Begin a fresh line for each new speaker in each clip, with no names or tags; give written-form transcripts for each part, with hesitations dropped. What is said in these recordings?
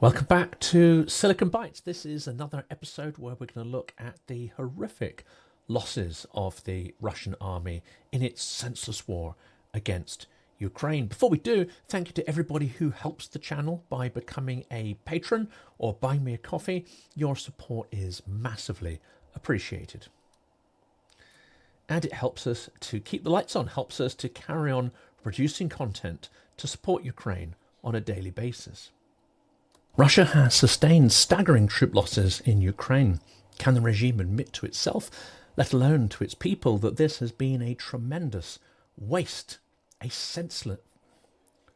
Welcome back to Silicon Bites. This is another episode where we're going to look at the horrific losses of the Russian army in its senseless war against Ukraine. Before we do, thank you to everybody who helps the channel by becoming a patron or buying me a coffee. Your support is massively appreciated. And it helps us to keep the lights on, helps us to carry on producing content to support Ukraine on a daily basis. Russia has sustained staggering troop losses in Ukraine. Can the regime admit to itself, let alone to its people, that this has been a tremendous waste,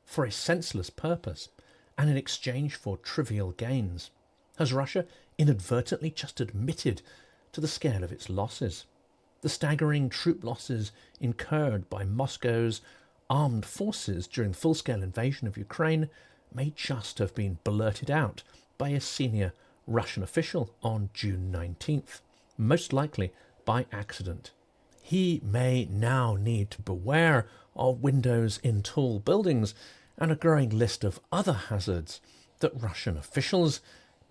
for a senseless purpose, and in exchange for trivial gains? Has Russia inadvertently just admitted to the scale of its losses? The staggering troop losses incurred by Moscow's armed forces during the full-scale invasion of Ukraine may just have been blurted out by a senior Russian official on June 19th, most likely by accident. He may now need to beware of windows in tall buildings and a growing list of other hazards that Russian officials,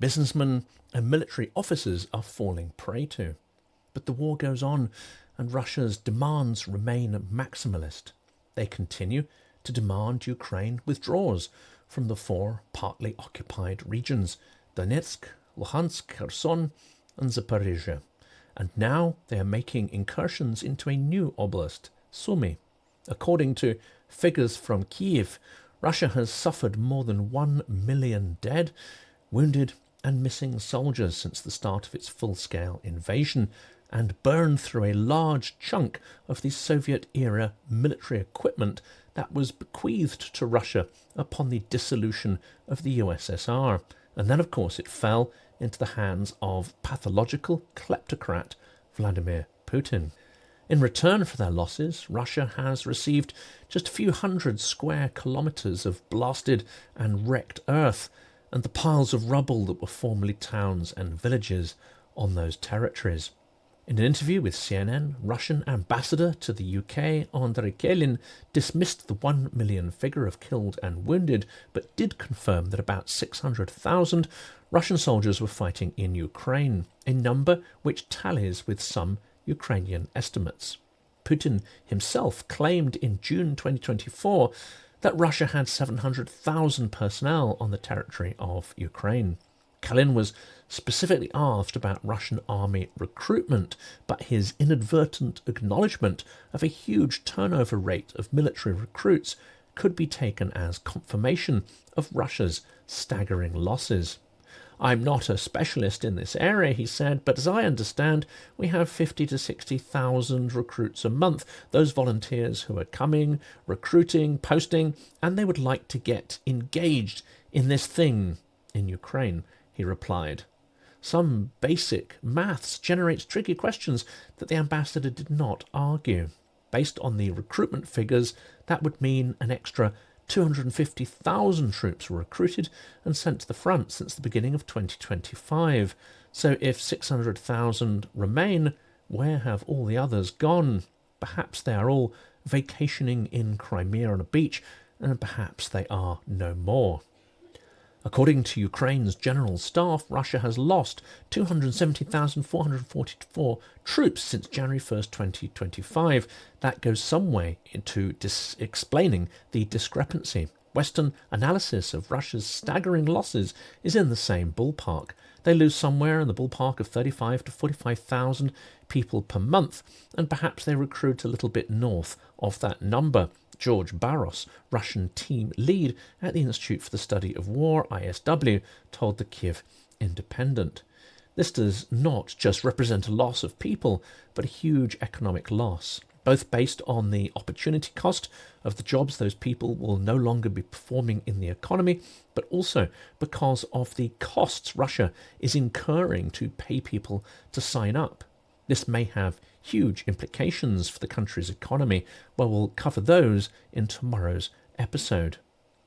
businessmen and military officers are falling prey to. But the war goes on and Russia's demands remain maximalist. They continue to demand Ukraine withdraws from the four partly occupied regions, Donetsk, Luhansk, Kherson and Zaporizhia. And now they are making incursions into a new oblast, Sumy. According to figures from Kiev, Russia has suffered more than 1 million dead, wounded and missing soldiers since the start of its full-scale invasion, and burned through a large chunk of the Soviet-era military equipment that was bequeathed to Russia upon the dissolution of the USSR. And then, of course, it fell into the hands of pathological kleptocrat Vladimir Putin. In return for their losses, Russia has received just a few hundred square kilometres of blasted and wrecked earth and the piles of rubble that were formerly towns and villages on those territories. In an interview with CNN, Russian ambassador to the UK, Andrey Kelin, dismissed the 1 million figure of killed and wounded, but did confirm that about 600,000 Russian soldiers were fighting in Ukraine, a number which tallies with some Ukrainian estimates. Putin himself claimed in June 2024 that Russia had 700,000 personnel on the territory of Ukraine. Kelin was specifically asked about Russian army recruitment, but his inadvertent acknowledgement of a huge turnover rate of military recruits could be taken as confirmation of Russia's staggering losses. "I'm not a specialist in this area," he said, "but as I understand, we have 50 to 60,000 recruits a month, those volunteers who are coming, recruiting, posting, and they would like to get engaged in this thing in Ukraine," he replied. Some basic maths generates tricky questions that the ambassador did not argue. Based on the recruitment figures, that would mean an extra 250,000 troops were recruited and sent to the front since the beginning of 2025. So if 600,000 remain, where have all the others gone? Perhaps they are all vacationing in Crimea on a beach, and perhaps they are no more. According to Ukraine's general staff, Russia has lost 270,444 troops since January 1st, 2025. That goes some way into explaining the discrepancy. Western analysis of Russia's staggering losses is in the same ballpark. They lose somewhere in the ballpark of 35 to 45,000 people per month, and perhaps they recruit a little bit north of that number. George Barros, Russian team lead at the Institute for the Study of War, ISW, told the Kiev Independent. This does not just represent a loss of people, but a huge economic loss, both based on the opportunity cost of the jobs those people will no longer be performing in the economy, but also because of the costs Russia is incurring to pay people to sign up. This may have huge implications for the country's economy, but we'll cover those in tomorrow's episode.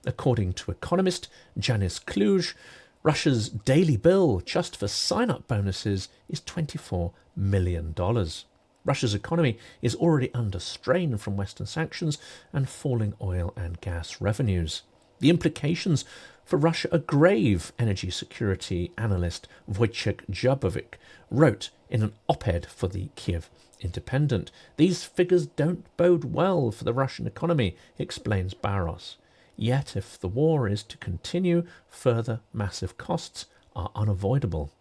According to economist Janis Kluge, Russia's daily bill just for sign-up bonuses is $24 million. Russia's economy is already under strain from Western sanctions and falling oil and gas revenues. The implications for Russia are grave, energy security analyst Wojciech Jabovic wrote in an op-ed for the Kiev Independent. These figures don't bode well for the Russian economy, explains Barros. Yet if the war is to continue, further massive costs are unavoidable.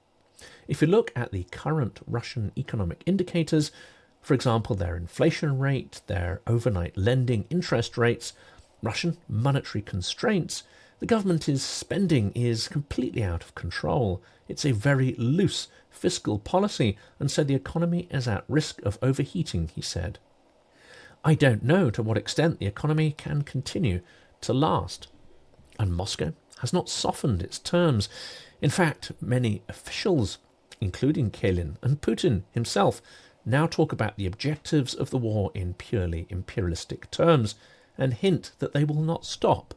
If you look at the current Russian economic indicators, for example, their inflation rate, their overnight lending interest rates, Russian monetary constraints, the government's spending is completely out of control. It's a very loose fiscal policy, and so the economy is at risk of overheating, he said. I don't know to what extent the economy can continue to last. And Moscow has not softened its terms. In fact, many officials, including Kelin and Putin himself, now talk about the objectives of the war in purely imperialistic terms and hint that they will not stop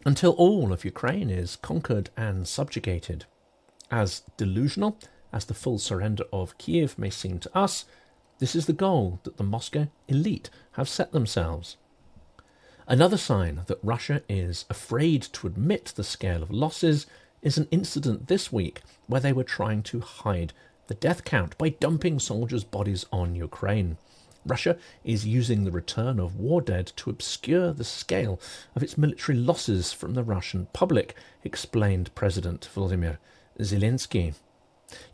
until all of Ukraine is conquered and subjugated. As delusional as the full surrender of Kiev may seem to us, this is the goal that the Moscow elite have set themselves. Another sign that Russia is afraid to admit the scale of losses is an incident this week where they were trying to hide the death count by dumping soldiers' bodies on Ukraine. Russia is using the return of war dead to obscure the scale of its military losses from the Russian public, explained President Volodymyr Zelensky.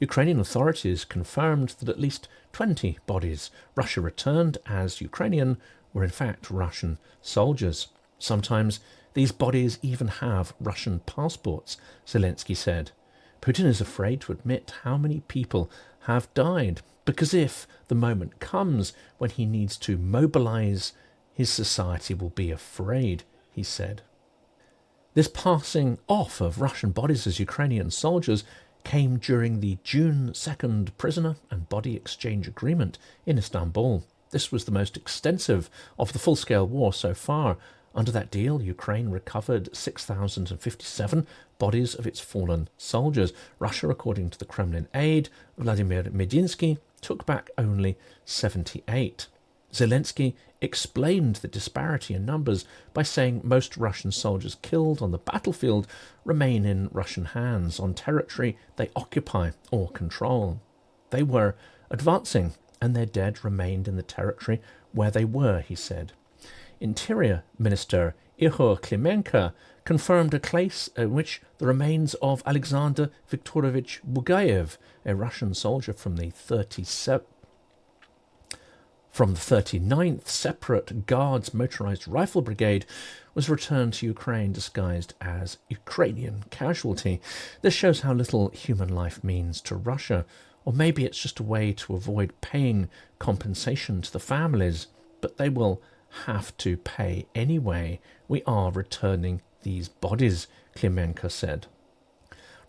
Ukrainian authorities confirmed that at least 20 bodies Russia returned as Ukrainian were in fact Russian soldiers. Sometimes these bodies even have Russian passports, Zelensky said. Putin is afraid to admit how many people have died, because if the moment comes when he needs to mobilize, his society will be afraid, he said. This passing off of Russian bodies as Ukrainian soldiers came during the June 2nd prisoner and body exchange agreement in Istanbul. This was the most extensive of the full-scale war so far. Under that deal, Ukraine recovered 6,057 bodies of its fallen soldiers. Russia, according to the Kremlin aide, Vladimir Medinsky, took back only 78. Zelensky explained the disparity in numbers by saying most Russian soldiers killed on the battlefield remain in Russian hands on territory they occupy or control. They were advancing, and their dead remained in the territory where they were, he said. Interior Minister Ihor Klimenko confirmed a case in which the remains of Alexander Viktorovich Bugayev, a Russian soldier from the 39th Separate Guards Motorized Rifle Brigade, was returned to Ukraine disguised as Ukrainian casualty. This shows how little human life means to Russia, or maybe it's just a way to avoid paying compensation to the families, but they will have to pay anyway. We are returning these bodies, Klimenko said.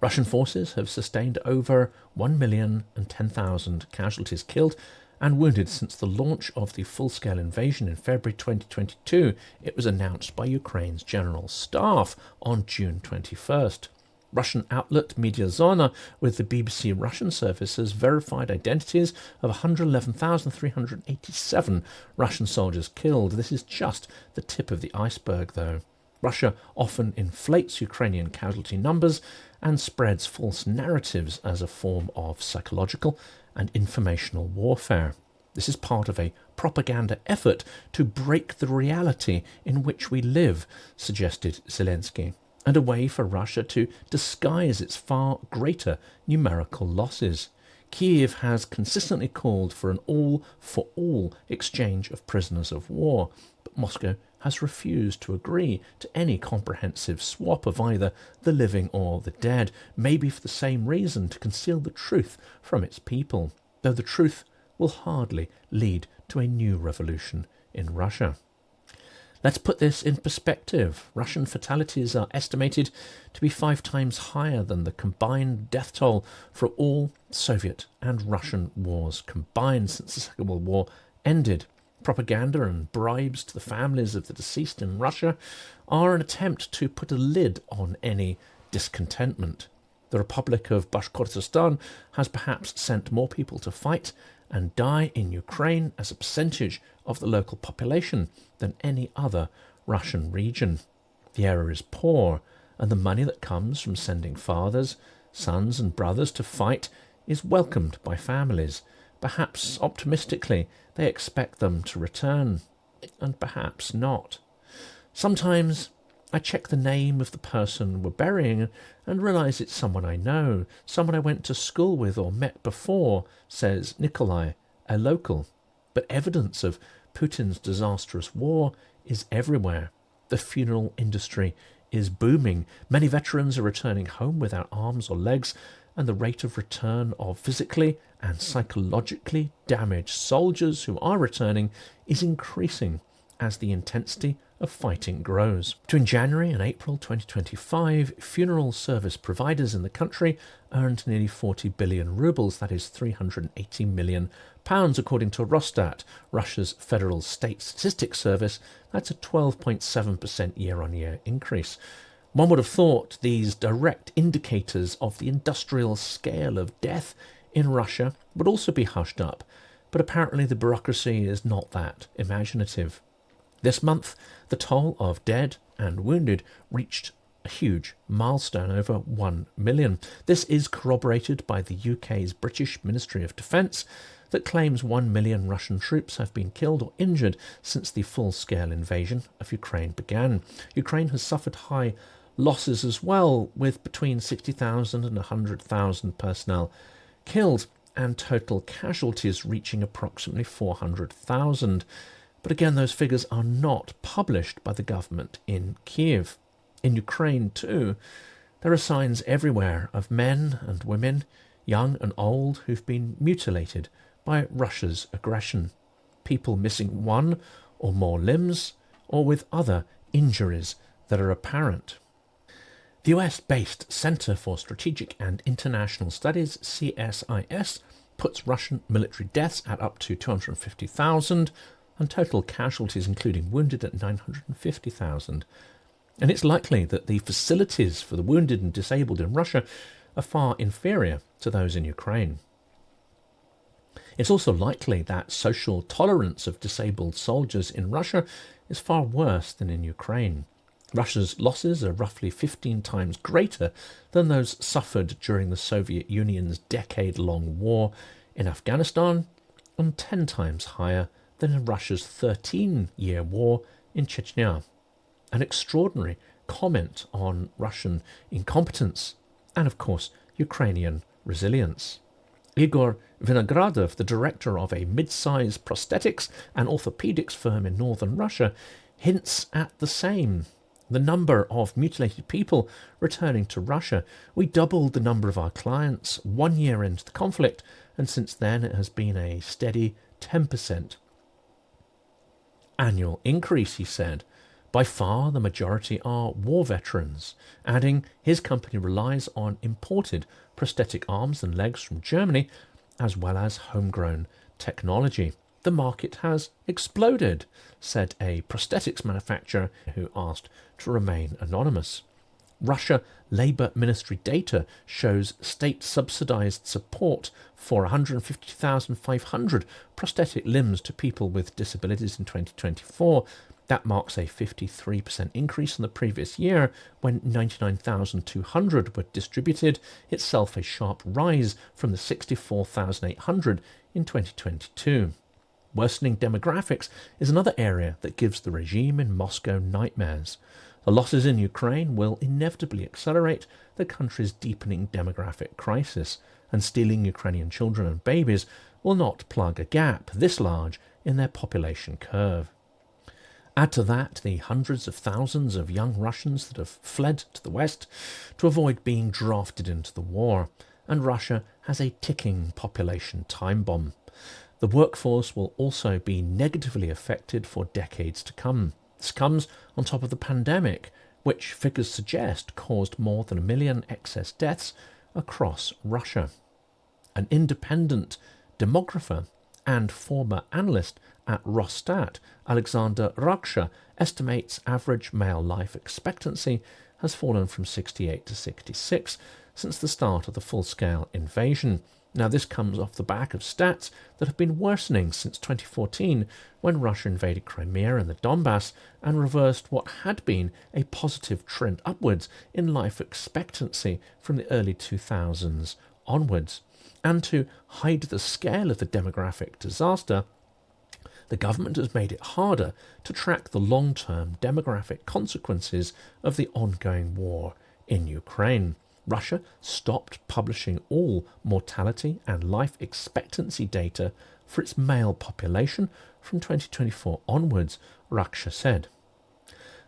Russian forces have sustained over 1,010,000 casualties killed and wounded since the launch of the full-scale invasion in February 2022. It was announced by Ukraine's General Staff on June 21st. Russian outlet Mediazona with the BBC Russian service has verified identities of 111,387 Russian soldiers killed. This is just the tip of the iceberg, though. Russia often inflates Ukrainian casualty numbers and spreads false narratives as a form of psychological and informational warfare. This is part of a propaganda effort to break the reality in which we live, suggested Zelensky, and a way for Russia to disguise its far greater numerical losses. Kiev has consistently called for an all-for-all exchange of prisoners of war, but Moscow has refused to agree to any comprehensive swap of either the living or the dead, maybe for the same reason, to conceal the truth from its people, though the truth will hardly lead to a new revolution in Russia. Let's put this in perspective. Russian fatalities are estimated to be 5 times higher than the combined death toll for all Soviet and Russian wars combined since the Second World War ended. Propaganda and bribes to the families of the deceased in Russia are an attempt to put a lid on any discontentment. The Republic of Bashkortostan has perhaps sent more people to fight and die in Ukraine as a percentage of the local population than any other Russian region. The error is poor, and the money that comes from sending fathers, sons and brothers to fight is welcomed by families. Perhaps optimistically they expect them to return, and perhaps not. Sometimes I check the name of the person we're burying and realise it's someone I know, someone I went to school with or met before, says Nikolai, a local. But evidence of Putin's disastrous war is everywhere. The funeral industry is booming. Many veterans are returning home without arms or legs, and the rate of return of physically and psychologically damaged soldiers who are returning is increasing as the intensity of fighting grows. Between January and April 2025, funeral service providers in the country earned nearly 40 billion rubles, that is 380 million pounds, according to Rosstat, Russia's federal state statistics service. That's a 12.7% year-on-year increase. One would have thought these direct indicators of the industrial scale of death in Russia would also be hushed up, but apparently the bureaucracy is not that imaginative. This month, the toll of dead and wounded reached a huge milestone, over 1 million. This is corroborated by the UK's British Ministry of Defence, that claims 1 million Russian troops have been killed or injured since the full-scale invasion of Ukraine began. Ukraine has suffered high losses as well, with between 60,000 and 100,000 personnel killed and total casualties reaching approximately 400,000. But again, those figures are not published by the government in Kiev. In Ukraine too, there are signs everywhere of men and women, young and old, who've been mutilated by Russia's aggression. People missing one or more limbs, or with other injuries that are apparent. The US-based Center for Strategic and International Studies, CSIS, puts Russian military deaths at up to 250,000 and total casualties, including wounded, at 950,000. And it's likely that the facilities for the wounded and disabled in Russia are far inferior to those in Ukraine. It's also likely that social tolerance of disabled soldiers in Russia is far worse than in Ukraine. Russia's losses are roughly 15 times greater than those suffered during the Soviet Union's decade-long war in Afghanistan, and 10 times higher than in Russia's 13-year war in Chechnya. An extraordinary comment on Russian incompetence and, of course, Ukrainian resilience. Igor Vinogradov, the director of a mid-size prosthetics and orthopedics firm in northern Russia, hints at the same. The number of mutilated people returning to Russia. We doubled the number of our clients 1 year into the conflict, and since then it has been a steady 10% annual increase, he said. By far the majority are war veterans, adding his company relies on imported prosthetic arms and legs from Germany, as well as homegrown technology. The market has exploded, said a prosthetics manufacturer who asked to remain anonymous. Russia Labour Ministry data shows state-subsidised support for 150,500 prosthetic limbs to people with disabilities in 2024. That marks a 53% increase from the previous year, when 99,200 were distributed, itself a sharp rise from the 64,800 in 2022. Worsening demographics is another area that gives the regime in Moscow nightmares. The losses in Ukraine will inevitably accelerate the country's deepening demographic crisis, and stealing Ukrainian children and babies will not plug a gap this large in their population curve. Add to that the hundreds of thousands of young Russians that have fled to the West to avoid being drafted into the war, and Russia has a ticking population time bomb. The workforce will also be negatively affected for decades to come. This comes on top of the pandemic, which figures suggest caused more than 1 million excess deaths across Russia. An independent demographer and former analyst at Rosstat, Alexander Raksha, estimates average male life expectancy has fallen from 68 to 66 since the start of the full-scale invasion. Now, this comes off the back of stats that have been worsening since 2014, when Russia invaded Crimea and the Donbass and reversed what had been a positive trend upwards in life expectancy from the early 2000s onwards. And to hide the scale of the demographic disaster, the government has made it harder to track the long-term demographic consequences of the ongoing war in Ukraine. Russia stopped publishing all mortality and life expectancy data for its male population from 2024 onwards, Russia said.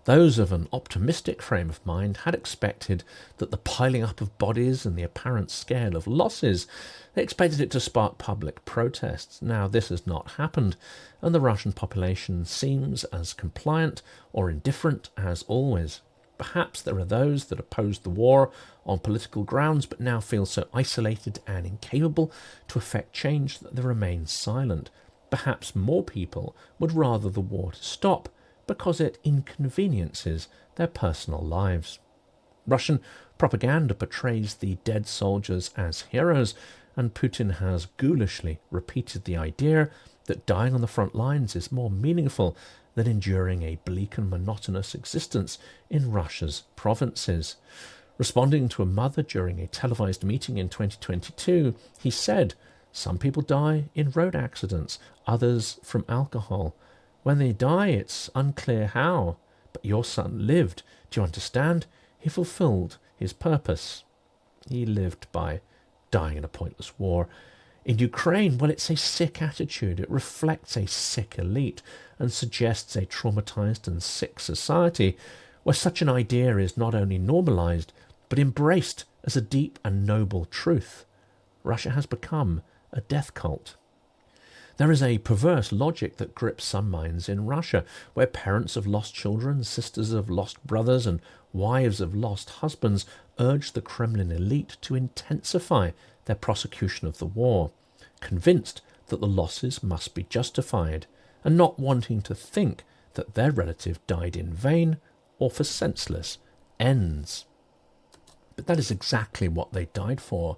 Those of an optimistic frame of mind had expected that the piling up of bodies and the apparent scale of losses, they expected it to spark public protests. Now this has not happened, and the Russian population seems as compliant or indifferent as always. Perhaps there are those that opposed the war on political grounds but now feel so isolated and incapable to effect change that they remain silent. Perhaps more people would rather the war to stop because it inconveniences their personal lives. Russian propaganda portrays the dead soldiers as heroes, and Putin has ghoulishly repeated the idea that dying on the front lines is more meaningful than enduring a bleak and monotonous existence in Russia's provinces. Responding to a mother during a televised meeting in 2022, he said, "Some people die in road accidents, others from alcohol. When they die, it's unclear how. But your son lived. Do you understand? He fulfilled his purpose." He lived by dying in a pointless war. In Ukraine, well, it's a sick attitude. It reflects a sick elite and suggests a traumatized and sick society where such an idea is not only normalized but embraced as a deep and noble truth. Russia has become a death cult. There is a perverse logic that grips some minds in Russia, where parents of lost children, sisters of lost brothers, and wives of lost husbands urge the Kremlin elite to intensify their prosecution of the war, convinced that the losses must be justified, and not wanting to think that their relative died in vain or for senseless ends. But that is exactly what they died for.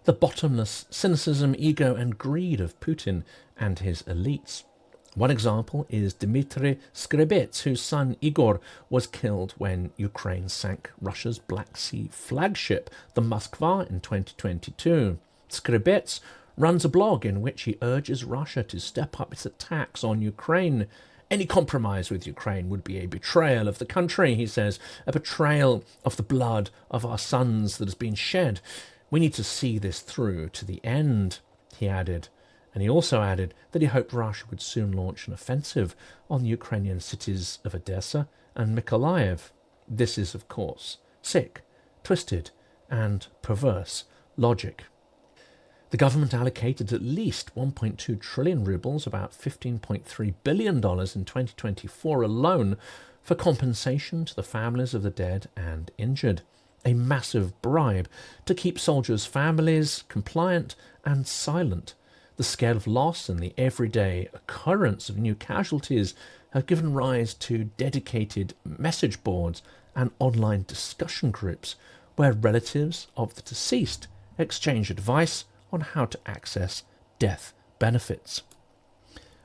The bottomless cynicism, ego and greed of Putin and his elites. One example is Dmitry Skribets, whose son Igor was killed when Ukraine sank Russia's Black Sea flagship, the Moskva, in 2022. Skribets runs a blog in which he urges Russia to step up its attacks on Ukraine. Any compromise with Ukraine would be a betrayal of the country, he says, a betrayal of the blood of our sons that has been shed. We need to see this through to the end, he added. And he also added that he hoped Russia would soon launch an offensive on the Ukrainian cities of Odessa and Mykolaiv. This is, of course, sick, twisted and perverse logic. The government allocated at least 1.2 trillion rubles, about $15.3 billion in 2024 alone, for compensation to the families of the dead and injured. A massive bribe to keep soldiers' families compliant and silent. The scale of loss and the everyday occurrence of new casualties have given rise to dedicated message boards and online discussion groups where relatives of the deceased exchange advice on how to access death benefits.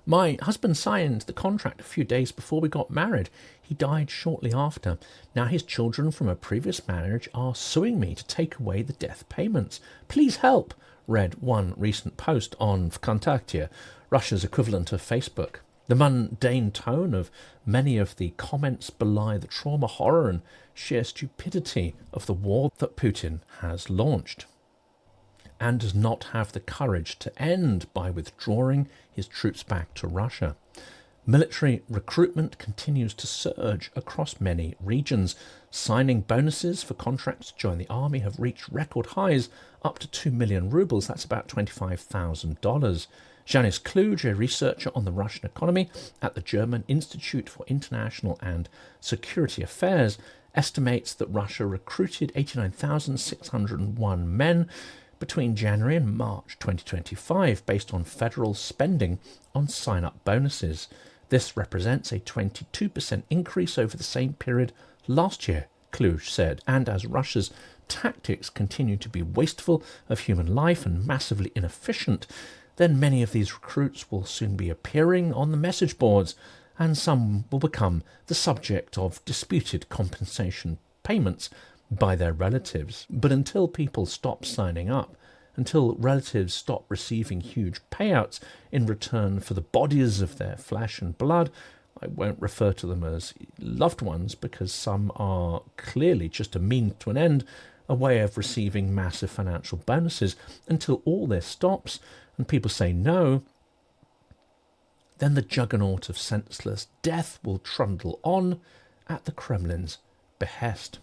My husband signed the contract a few days before we got married. He died shortly after. Now his children from a previous marriage are suing me to take away the death payments. Please help, read one recent post on Vkontakte, Russia's equivalent of Facebook. The mundane tone of many of the comments belie the trauma, horror and sheer stupidity of the war that Putin has launched, and does not have the courage to end by withdrawing his troops back to Russia. Military recruitment continues to surge across many regions. Signing bonuses for contracts to join the army have reached record highs, up to 2 million rubles, that's about $25,000. Janis Kluge, a researcher on the Russian economy at the German Institute for International and Security Affairs, estimates that Russia recruited 89,601 men between January and March 2025 based on federal spending on sign-up bonuses. This represents a 22% increase over the same period last year, Kluge said, and as Russia's tactics continue to be wasteful of human life and massively inefficient, then many of these recruits will soon be appearing on the message boards, and some will become the subject of disputed compensation payments by their relatives. But until people stop signing up, until relatives stop receiving huge payouts in return for the bodies of their flesh and blood, I won't refer to them as loved ones because some are clearly just a means to an end, a way of receiving massive financial bonuses. Until all this stops and people say no, then the juggernaut of senseless death will trundle on at the Kremlin's behest.